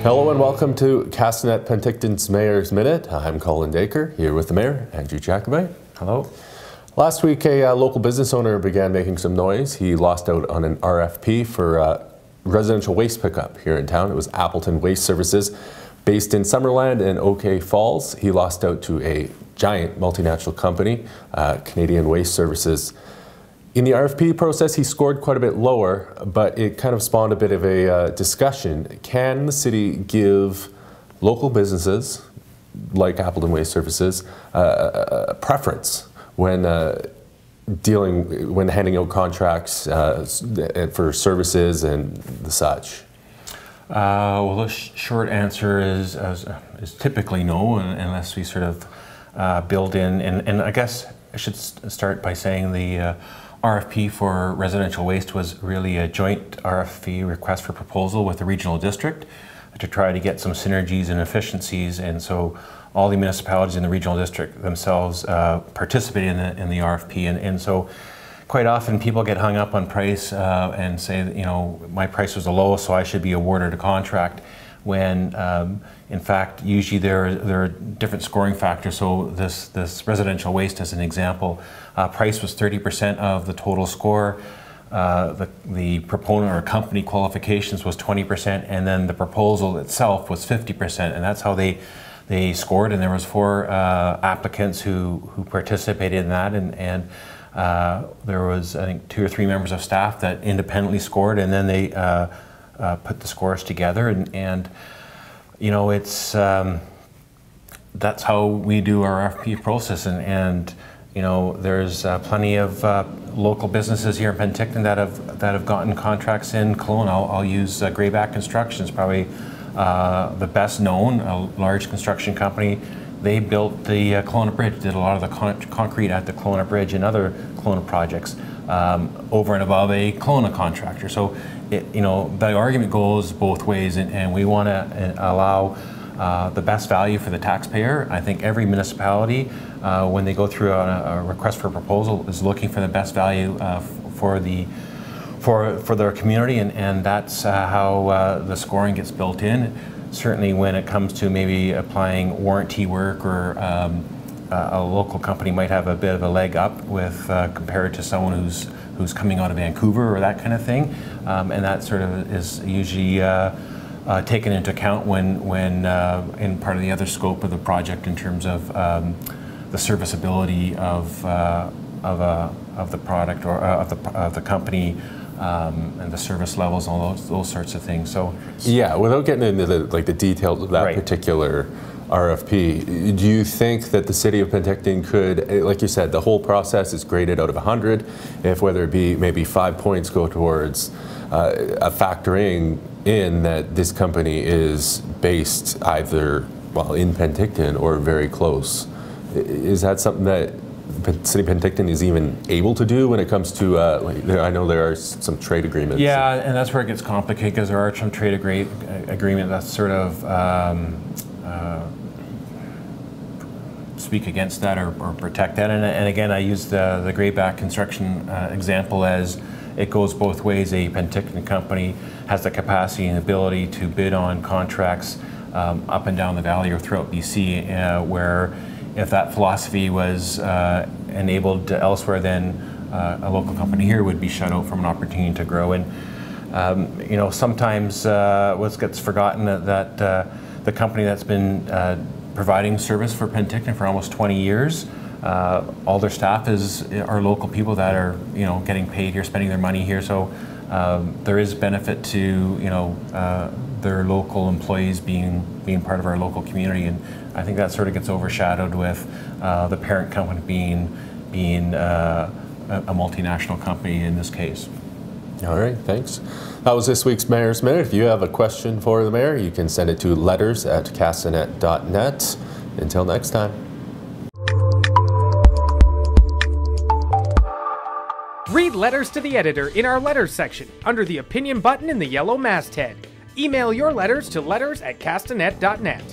Hello and welcome to Castanet Penticton's Mayor's Minute. I'm Colin Dacre, here with the Mayor, Andrew Jakubeit. Hello. Last week, a local business owner began making some noise. He lost out on an RFP for residential waste pickup here in town. It was Appleton Waste Services, based in Summerland and OK Falls. He lost out to a giant multinational company, Canadian Waste Services. In the RFP process, he scored quite a bit lower, but it kind of spawned a bit of a discussion. Can the city give local businesses, like Appleton Waste Services, a preference when handing out contracts for services and the such? Well, the short answer is typically no, unless we sort of build in, and I guess I should start by saying the RFP for residential waste was really a joint RFP, request for proposal, with the regional district to try to get some synergies and efficiencies, and so all the municipalities in the regional district themselves participated in the RFP, and so quite often people get hung up on price and say that, you know, my price was the lowest, so I should be awarded a contract, when in fact usually there are different scoring factors. So this residential waste, as an example, price was 30% of the total score. The proponent or company qualifications was 20%, and then the proposal itself was 50%, and that's how they scored. And there was 4 applicants who participated in that, and there was, I think, 2 or 3 members of staff that independently scored, and then they put the scores together, and you know, it's that's how we do our RFP process, and you know, there's plenty of local businesses here in Penticton that have gotten contracts in Kelowna. I'll use Grayback Construction, probably the best known, a large construction company. They built the Kelowna Bridge, did a lot of the concrete at the Kelowna Bridge and other Kelowna projects over and above a Kelowna contractor. So, you know, the argument goes both ways, and we want to allow the best value for the taxpayer. I think every municipality, when they go through a request for proposal, is looking for the best value for their community, and that's how the scoring gets built in. Certainly when it comes to maybe applying warranty work, or a local company might have a bit of a leg up with compared to someone who's coming out of Vancouver or that kind of thing, and that sort of is usually taken into account when in part of the other scope of the project, in terms of the serviceability of the product, or of the company, and the service levels, all those sorts of things. So yeah, without getting into the details of that right. particular RFP, do you think that the city of Penticton could, like you said, the whole process is graded out of 100, if whether it be maybe 5 points go towards factoring in that this company is based either, well, in Penticton or very close? Is that something that City of Penticton is even able to do when it comes to, I know there are some trade agreements? Yeah, and that's where it gets complicated, because there are some trade agreement that sort of speak against that, or protect that. And again, I use the Grayback Construction example, as it goes both ways. A Penticton company has the capacity and ability to bid on contracts up and down the valley or throughout BC, where if that philosophy was enabled elsewhere, then a local company here would be shut out from an opportunity to grow. And you know, sometimes what gets forgotten, that the company that's been providing service for Penticton for almost 20 years, all their staff are local people that are, you know, getting paid here, spending their money here. So there is benefit to, you know, their local employees being part of our local community, and I think that sort of gets overshadowed with the parent company being a multinational company in this case. All right, thanks. That was this week's Mayor's Minute. If you have a question for the Mayor, you can send it to letters@castanet.net. Until next time. Read letters to the editor in our letters section under the opinion button in the yellow masthead. Email your letters to letters@castanet.net.